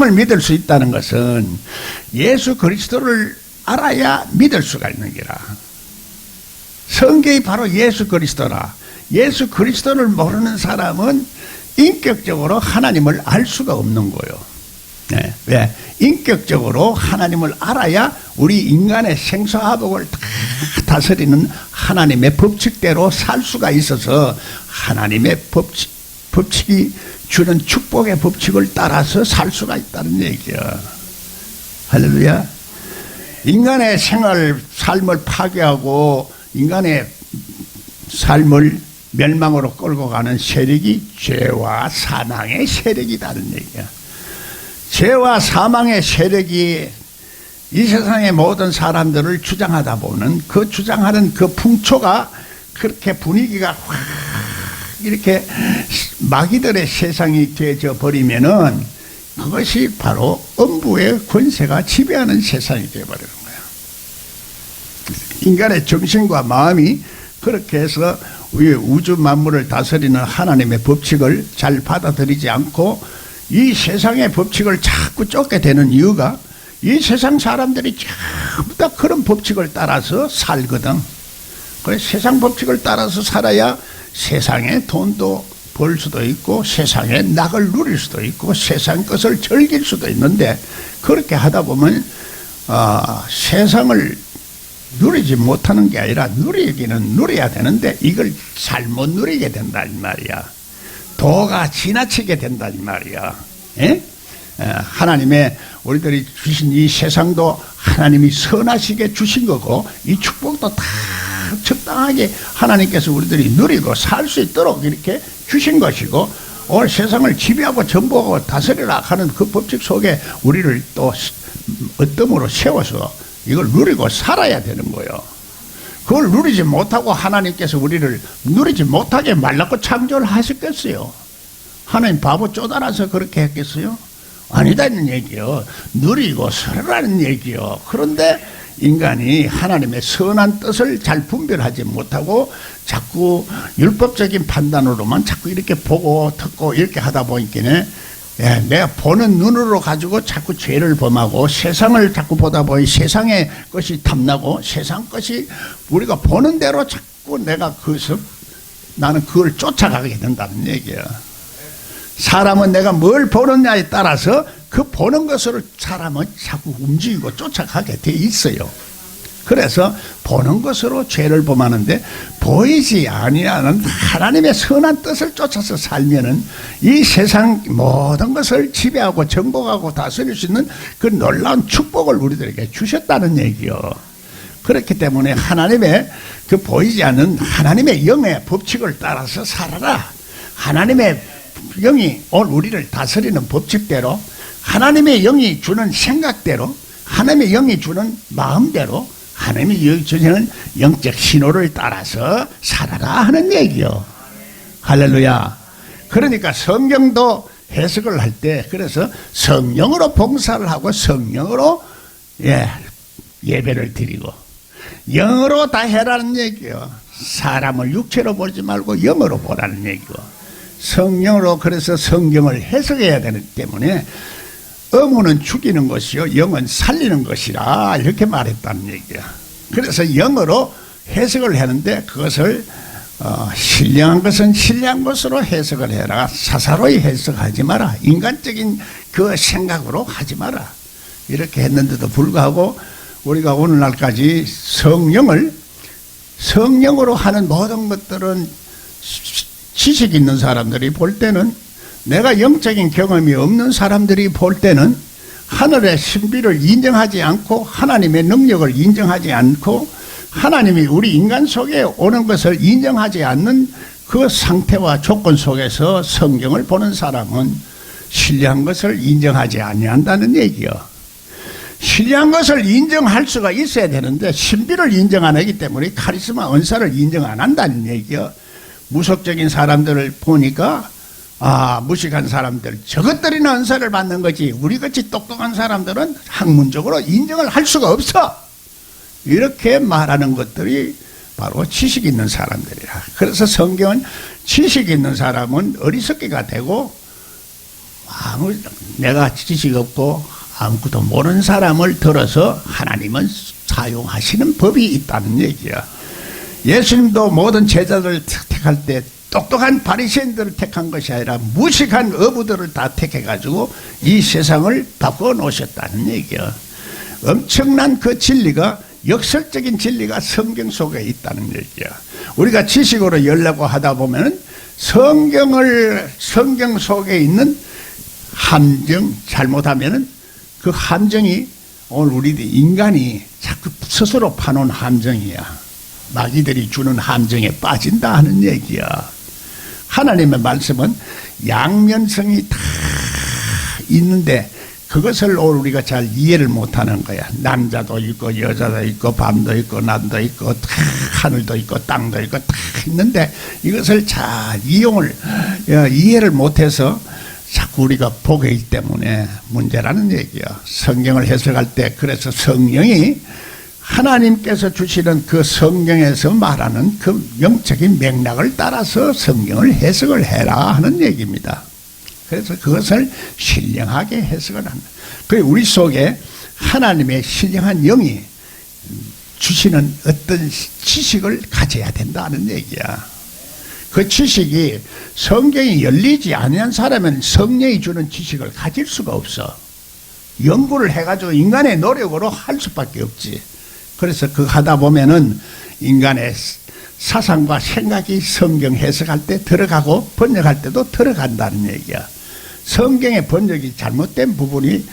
예수님을 믿을 수 있다는 것은 예수 그리스도를 알아야 믿을 수가 있는 게라. 성경이 바로 예수 그리스도라. 예수 그리스도를 모르는 사람은 인격적으로 하나님을 알 수가 없는 거예요. 네. 왜? 인격적으로 하나님을 알아야 우리 인간의 생사화복을 다 다스리는 하나님의 법칙대로 살 수가 있어서 하나님의 법칙이 주는 축복의 법칙을 따라서 살 수가 있다는 얘기야. 할렐루야. 인간의 삶을 파괴하고 인간의 삶을 멸망으로 끌고 가는 세력이 죄와 사망의 세력이라는 얘기야. 죄와 사망의 세력이 이 세상의 모든 사람들을 주장하다 보면 그 주장하는 그 풍초가 그렇게 분위기가 확 이렇게 마귀들의 세상이 되어져 버리면은 그것이 바로 음부의 권세가 지배하는 세상이 되어버리는 거야. 인간의 정신과 마음이 그렇게 해서 우주 만물을 다스리는 하나님의 법칙을 잘 받아들이지 않고 이 세상의 법칙을 자꾸 쫓게 되는 이유가 이 세상 사람들이 전부 다 그런 법칙을 따라서 살거든. 그래서 세상 법칙을 따라서 살아야 세상에 돈도 벌 수도 있고 세상에 낙을 누릴 수도 있고 세상 것을 즐길 수도 있는데 그렇게 하다 보면 세상을 누리지 못하는 게 아니라 누리기는 누려야 되는데 이걸 잘못 누리게 된다는 말이야. 도가 지나치게 된다는 말이야. 에? 하나님의 우리들이 주신 이 세상도 하나님이 선하시게 주신 거고 이 축복도 다 적당하게 하나님께서 우리들이 누리고 살 수 있도록 이렇게 주신 것이고 오늘 세상을 지배하고 전복하고 다스리라 하는 그 법칙 속에 우리를 또 어떤 세워서 이걸 누리고 살아야 되는 거예요. 그걸 누리지 못하고 하나님께서 우리를 누리지 못하게 말랐고 창조를 하셨겠어요? 하나님 바보 쪼달아서 그렇게 했겠어요? 아니다는 얘기요. 누리고 살라는 얘기요. 그런데 인간이 하나님의 선한 뜻을 잘 분별하지 못하고 자꾸 율법적인 판단으로만 자꾸 이렇게 보고 듣고 이렇게 하다 보니까 내가 보는 눈으로 가지고 자꾸 죄를 범하고 세상을 자꾸 보다 보니 세상의 것이 탐나고 세상 것이 우리가 보는 대로 자꾸 나는 그걸 쫓아가게 된다는 얘기야. 사람은 내가 뭘 보느냐에 따라서 그 보는 것으로 사람은 자꾸 움직이고 쫓아가게 돼 있어요. 그래서 보는 것으로 죄를 범하는데 보이지 아니하는 하나님의 선한 뜻을 쫓아서 살면은 이 세상 모든 것을 지배하고 정복하고 다스릴 수 있는 그 놀라운 축복을 우리들에게 주셨다는 얘기요. 그렇기 때문에 하나님의 그 보이지 않는 하나님의 영의 법칙을 따라서 살아라. 하나님의 영이 오늘 우리를 다스리는 법칙대로 하나님의 영이 주는 생각대로 하나님의 영이 주는 마음대로 하나님이 주시는 영적 신호를 따라서 살아라 하는 얘기요. 할렐루야. 그러니까 성경도 해석을 할 때 그래서 성령으로 봉사를 하고 성령으로 예배를 드리고 영으로 다 해라는 얘기요. 사람을 육체로 보지 말고 영으로 보라는 얘기고 성령으로 그래서 성경을 해석해야 되기 때문에 어무는 죽이는 것이요 영은 살리는 것이라 이렇게 말했다는 얘기야. 그래서 영어로 해석을 하는데 그것을 신령한 것은 신령한 것으로 해석을 해라. 사사로이 해석하지 마라. 인간적인 그 생각으로 하지 마라. 이렇게 했는데도 불구하고 우리가 오늘날까지 성령으로 하는 모든 것들은 지식 있는 사람들이 볼 때는 내가 영적인 경험이 없는 사람들이 볼 때는 하늘의 신비를 인정하지 않고 하나님의 능력을 인정하지 않고 하나님이 우리 인간 속에 오는 것을 인정하지 않는 그 상태와 조건 속에서 성경을 보는 사람은 신령한 것을 인정하지 아니한다는 얘기요. 신령한 것을 인정할 수가 있어야 되는데 신비를 인정 안 하기 때문에 카리스마 은사를 인정 안 한다는 얘기요. 무속적인 사람들을 보니까 무식한 사람들 저것들이나 은사를 받는 거지 우리같이 똑똑한 사람들은 학문적으로 인정을 할 수가 없어. 이렇게 말하는 것들이 바로 지식 있는 사람들이라. 그래서 성경은 지식 있는 사람은 어리석기가 되고 내가 지식 없고 아무것도 모르는 사람을 들어서 하나님은 사용하시는 법이 있다는 얘기야. 예수님도 모든 제자들을 택할 때 똑똑한 바리새인들을 택한 것이 아니라 무식한 어부들을 다 택해가지고 이 세상을 바꿔 놓으셨다는 얘기야. 엄청난 그 진리가, 역설적인 진리가 성경 속에 있다는 얘기야. 우리가 지식으로 열려고 하다 보면은 성경 속에 있는 함정, 잘못하면은 그 함정이 오늘 우리 인간이 자꾸 스스로 파놓은 함정이야. 마귀들이 주는 함정에 빠진다 하는 얘기야. 하나님의 말씀은 양면성이 다 있는데 그것을 오늘 우리가 잘 이해를 못하는 거야. 남자도 있고 여자도 있고 밤도 있고 낮도 있고 다 하늘도 있고 땅도 있고 다 있는데 이것을 잘 이해를 못해서 자꾸 우리가 보기 때문에 문제라는 얘기야. 성경을 해석할 때 그래서 성령이 하나님께서 주시는 그 성경에서 말하는 그 영적인 맥락을 따라서 성경을 해석을 해라 하는 얘기입니다. 그래서 그것을 신령하게 해석을 합니다. 그리고 우리 속에 하나님의 신령한 영이 주시는 어떤 지식을 가져야 된다는 얘기야. 그 지식이 성경이 열리지 않은 사람은 성령이 주는 지식을 가질 수가 없어. 연구를 해가지고 인간의 노력으로 할 수밖에 없지. 그래서 그 하다 보면은 인간의 사상과 생각이 성경 해석할 때 들어가고 번역할 때도 들어간다는 얘기야. 성경의 번역이 잘못된 부분이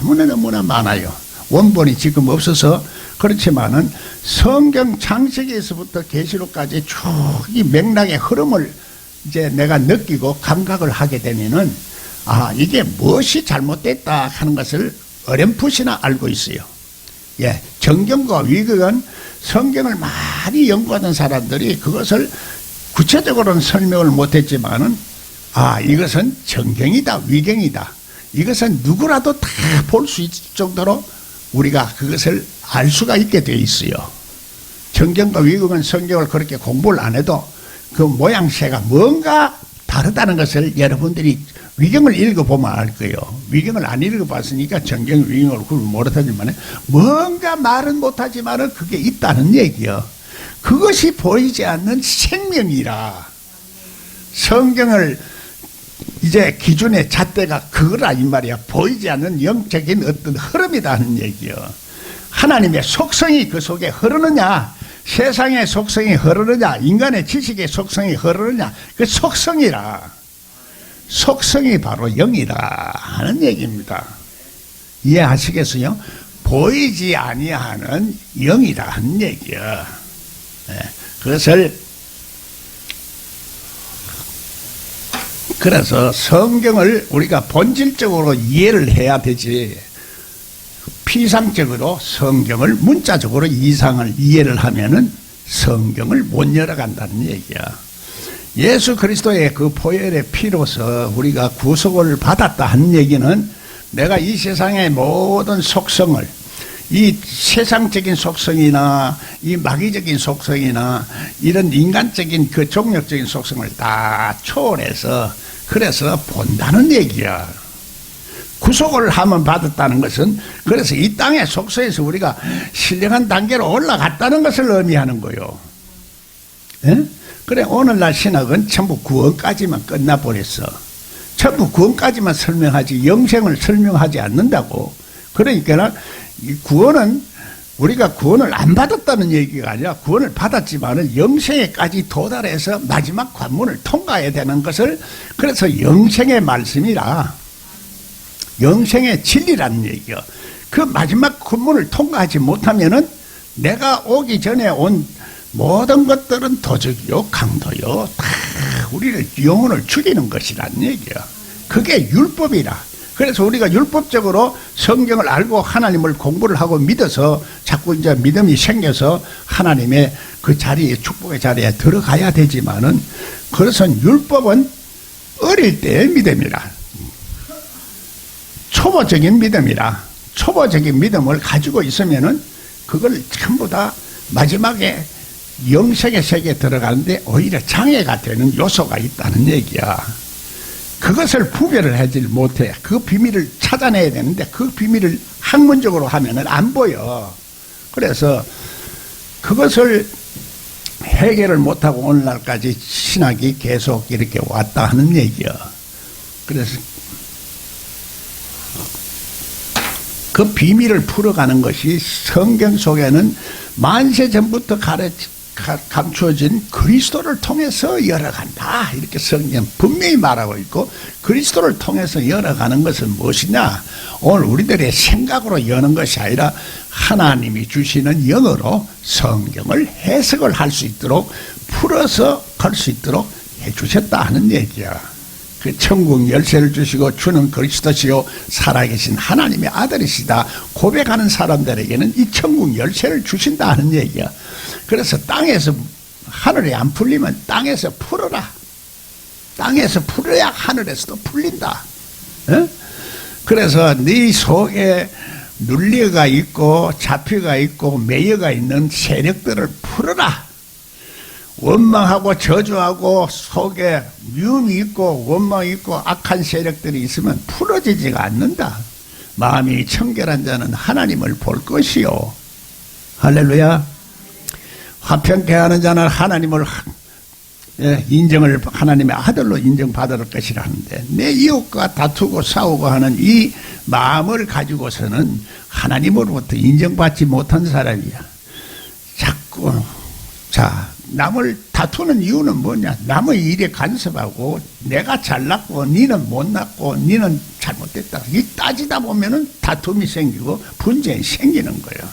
너무나 많아요. 원본이 지금 없어서 그렇지만은 성경 창세기에서부터 계시록까지 쭉 이 맥락의 흐름을 이제 내가 느끼고 감각을 하게 되면은 이게 무엇이 잘못됐다 하는 것을 어렴풋이나 알고 있어요. 예, 정경과 위경은 성경을 많이 연구하던 사람들이 그것을 구체적으로는 설명을 못했지만은 이것은 정경이다, 위경이다. 이것은 누구라도 다 볼 수 있을 정도로 우리가 그것을 알 수가 있게 되어 있어요. 정경과 위경은 성경을 그렇게 공부를 안 해도 그 모양새가 뭔가 다르다는 것을 여러분들이 위경을 읽어보면 알 거예요. 위경을 안 읽어봤으니까 정경, 위경을 구분 못하지만 뭔가 말은 못하지만 그게 있다는 얘기요. 그것이 보이지 않는 생명이라. 성경을 이제 기준의 잣대가 그거라 이 말이야. 보이지 않는 영적인 어떤 흐름이라는 얘기요. 하나님의 속성이 그 속에 흐르느냐, 세상의 속성이 흐르느냐, 인간의 지식의 속성이 흐르느냐, 그 속성이라. 속성이 바로 영이라 하는 얘기입니다. 이해하시겠어요? 보이지 아니하는 영이라 하는 얘기야. 그것을 그래서 성경을 우리가 본질적으로 이해를 해야 되지, 피상적으로 성경을 문자적으로 이상을 이해를 하면은 성경을 못 열어간다는 얘기야. 예수 그리스도의 그 보혈의 피로서 우리가 구속을 받았다 하는 얘기는 내가 이 세상의 모든 속성을, 이 세상적인 속성이나 이 마귀적인 속성이나 이런 인간적인 그 종력적인 속성을 다 초월해서 그래서 본다는 얘기야. 구속을 하면 받았다는 것은 그래서 이 땅의 속성에서 우리가 신령한 단계로 올라갔다는 것을 의미하는 거요. 예? 그래 오늘날 신학은 전부 구원까지만 끝나버렸어. 전부 구원까지만 설명하지 영생을 설명하지 않는다고. 그러니까 이 구원은 우리가 구원을 안 받았다는 얘기가 아니라 구원을 받았지만은 영생에까지 도달해서 마지막 관문을 통과해야 되는 것을, 그래서 영생의 말씀이라 영생의 진리라는 얘기요. 그 마지막 관문을 통과하지 못하면은 내가 오기 전에 온 모든 것들은 도적이요 강도요 다 우리를 영혼을 죽이는 것이라는 얘기야. 그게 율법이라. 그래서 우리가 율법적으로 성경을 알고 하나님을 공부를 하고 믿어서 자꾸 이제 믿음이 생겨서 하나님의 그 자리에, 축복의 자리에 들어가야 되지만은, 그것은 율법은 어릴 때의 믿음이라. 초보적인 믿음이라. 초보적인 믿음을 가지고 있으면은 그걸 전부 다 마지막에 영생의 세계에 들어가는데 오히려 장애가 되는 요소가 있다는 얘기야. 그것을 구별을 하지 못해. 그 비밀을 찾아내야 되는데 그 비밀을 학문적으로 하면은 안 보여. 그래서 그것을 해결을 못하고 오늘날까지 신학이 계속 이렇게 왔다 하는 얘기야. 그래서 그 비밀을 풀어가는 것이 성경 속에는 만세 전부터 감추어진 그리스도를 통해서 열어간다. 이렇게 성경 분명히 말하고 있고, 그리스도를 통해서 열어가는 것은 무엇이냐? 오늘 우리들의 생각으로 여는 것이 아니라 하나님이 주시는 영어로 성경을 해석을 할 수 있도록 풀어서 갈 수 있도록 해주셨다 하는 얘기야. 그 천국 열쇠를 주시고 주는 그리스도시요 살아계신 하나님의 아들이시다 고백하는 사람들에게는 이 천국 열쇠를 주신다 하는 얘기야. 그래서 땅에서 하늘에 안 풀리면 땅에서 풀어라. 땅에서 풀어야 하늘에서도 풀린다. 어? 그래서 네 속에 눌려가 있고 잡혀가 있고 매여가 있는 세력들을 풀어라. 원망하고 저주하고 속에 미움이 있고 원망이 있고 악한 세력들이 있으면 풀어지지가 않는다. 마음이 청결한 자는 하나님을 볼 것이요. 할렐루야. 화평케 하는 자는 하나님을 인정을 하나님의 아들로 인정받을 것이라 하는데, 내 이웃과 다투고 싸우고 하는 이 마음을 가지고서는 하나님으로부터 인정받지 못한 사람이야. 자꾸 남을 다투는 이유는 뭐냐? 남의 일에 간섭하고 내가 잘났고 니는 못났고 니는 잘못됐다. 이 따지다 보면은 다툼이 생기고 분쟁이 생기는 거예요.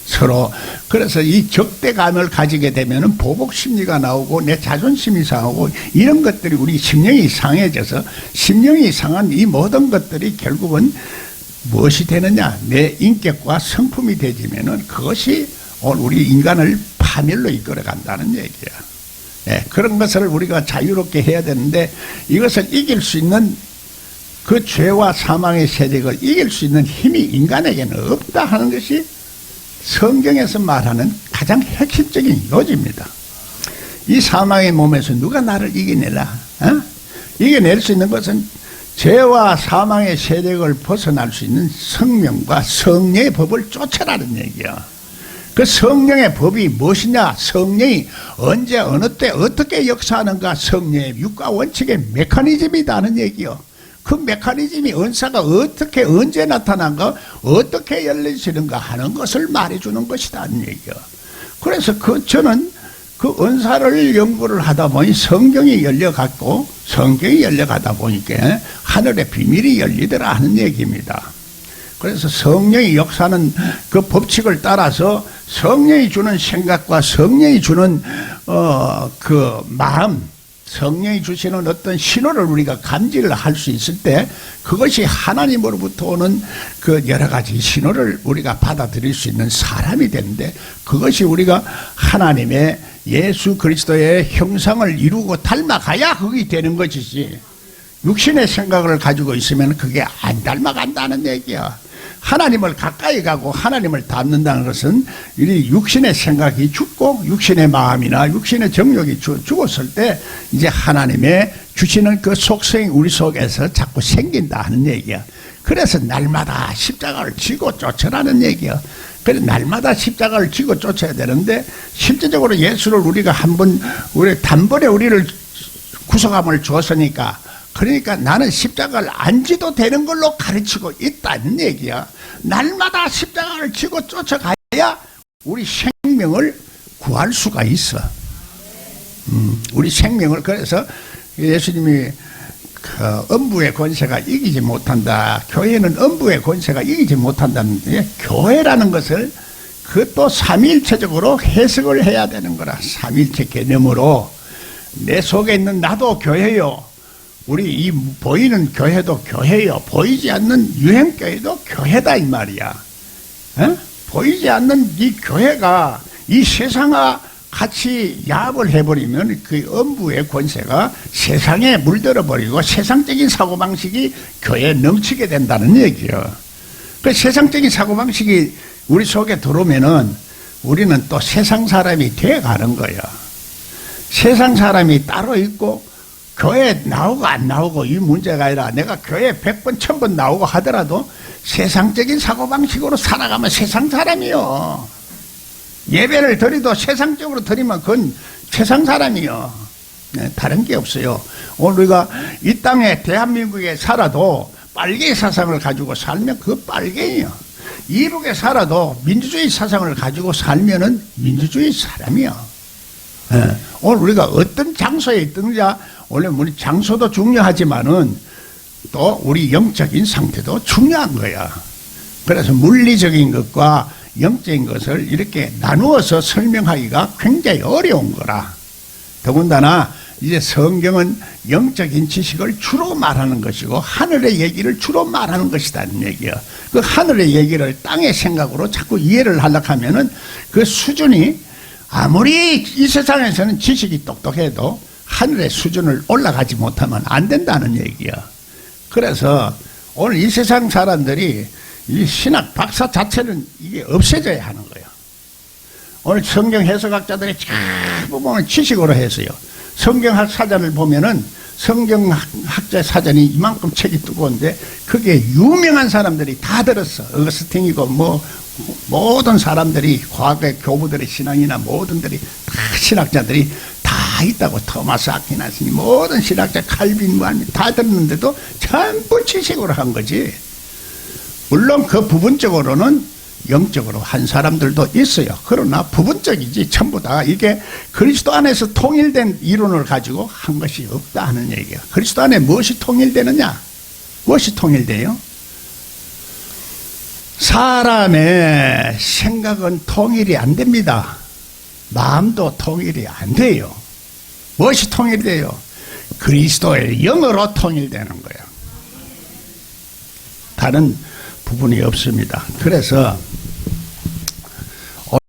서로. 그래서 이 적대감을 가지게 되면은 보복 심리가 나오고 내 자존심이 상하고 이런 것들이 우리 심령이 상해져서, 심령이 상한 이 모든 것들이 결국은 무엇이 되느냐? 내 인격과 성품이 되지면은 그것이 오늘 우리 인간을 파멸로 이끌어 간다는 얘기야. 예, 그런 것을 우리가 자유롭게 해야 되는데, 이것을 이길 수 있는 그 죄와 사망의 세력을 이길 수 있는 힘이 인간에게는 없다 하는 것이 성경에서 말하는 가장 핵심적인 요지입니다. 이 사망의 몸에서 누가 나를 이겨내라? 어? 이겨낼 수 있는 것은 죄와 사망의 세력을 벗어날 수 있는 성령과 성령의 법을 쫓아라는 얘기야. 그 성령의 법이 무엇이냐? 성령이 언제 어느 때 어떻게 역사하는가? 성령의 육과 원칙의 메커니즘이라는 얘기요. 그 메커니즘이 은사가 어떻게 언제 나타난가, 어떻게 열리시는가 하는 것을 말해주는 것이라는 얘기요. 그래서 저는 그 은사를 연구를 하다 보니 성경이 열려갔고, 성경이 열려가다 보니까 하늘의 비밀이 열리더라 하는 얘기입니다. 그래서 성령이 역사하는 그 법칙을 따라서 성령이 주는 생각과 성령이 주는 그 마음, 성령이 주시는 어떤 신호를 우리가 감지를 할 수 있을 때, 그것이 하나님으로부터 오는 그 여러 가지 신호를 우리가 받아들일 수 있는 사람이 되는데, 그것이 우리가 하나님의 예수 그리스도의 형상을 이루고 닮아가야 그게 되는 것이지, 육신의 생각을 가지고 있으면 그게 안 닮아간다는 얘기야. 하나님을 가까이 가고 하나님을 닮는다는 것은 이 육신의 생각이 죽고 육신의 마음이나 육신의 정욕이 죽었을 때 이제 하나님의 주시는 그 속성이 우리 속에서 자꾸 생긴다 하는 얘기야. 그래서 날마다 십자가를 지고 쫓으라는 얘기야. 그래서 날마다 십자가를 지고 쫓아야 되는데, 실제적으로 예수를 우리가 한번 우리 단번에 우리를 구속함을 주었으니까, 그러니까 나는 십자가를 안 지도 되는 걸로 가르치고 있다는 얘기야. 날마다 십자가를 지고 쫓아가야 우리 생명을 구할 수가 있어. 우리 생명을. 그래서 예수님이 그 음부의 권세가 이기지 못한다. 교회는 음부의 권세가 이기지 못한다는데, 교회라는 것을 그것도 삼위일체적으로 해석을 해야 되는 거라. 삼위일체 개념으로 내 속에 있는 나도 교회요, 우리 이 보이는 교회도 교회요, 보이지 않는 유행교회도 교회다 이 말이야. 에? 보이지 않는 이 교회가 이 세상과 같이 야합을 해버리면 그 음부의 권세가 세상에 물들어 버리고 세상적인 사고방식이 교회에 넘치게 된다는 얘기예요. 그 세상적인 사고방식이 우리 속에 들어오면은 우리는 또 세상 사람이 돼 가는 거야. 세상 사람이 따로 있고 교회 나오고 안 나오고 이 문제가 아니라 내가 교회 100번, 1000번 나오고 하더라도 세상적인 사고방식으로 살아가면 세상 사람이요. 예배를 드리도 세상적으로 드리면 그건 세상 사람이요. 네, 다른 게 없어요. 오늘 우리가 이 땅에 대한민국에 살아도 빨갱이 사상을 가지고 살면 그 빨갱이요. 이북에 살아도 민주주의 사상을 가지고 살면은 민주주의 사람이요. 네, 오늘 우리가 어떤 장소에 있든가 원래 우리 장소도 중요하지만은 또 우리 영적인 상태도 중요한 거야. 그래서 물리적인 것과 영적인 것을 이렇게 나누어서 설명하기가 굉장히 어려운 거라. 더군다나 이제 성경은 영적인 지식을 주로 말하는 것이고 하늘의 얘기를 주로 말하는 것이라는 얘기야. 그 하늘의 얘기를 땅의 생각으로 자꾸 이해를 하려고 하면은 그 수준이 아무리 이 세상에서는 지식이 똑똑해도 하늘의 수준을 올라가지 못하면 안 된다는 얘기야. 그래서 오늘 이 세상 사람들이 이 신학 박사 자체는 이게 없애져야 하는 거예요. 오늘 성경 해석학자들이 전부 보면 지식으로 해서요. 성경학 사전을 보면은 성경학자 사전이 이만큼 책이 두꺼운데 그게 유명한 사람들이 다 들었어. 어거스틴이고 뭐 모든 사람들이 과거의 교부들의 신앙이나 모든들이 다 신학자들이 다 있다고. 토마스 아퀴나스니 모든 신학자 칼빈 다 들었는데도 전부 지식으로 한 거지. 물론 그 부분적으로는 영적으로 한 사람들도 있어요. 그러나 부분적이지 전부 다 이게 그리스도 안에서 통일된 이론을 가지고 한 것이 없다 하는 얘기야. 그리스도 안에 무엇이 통일되느냐? 무엇이 통일돼요? 사람의 생각은 통일이 안 됩니다. 마음도 통일이 안 돼요. 무엇이 통일돼요? 그리스도의 영으로 통일되는 거예요. 다른 부분이 없습니다. 그래서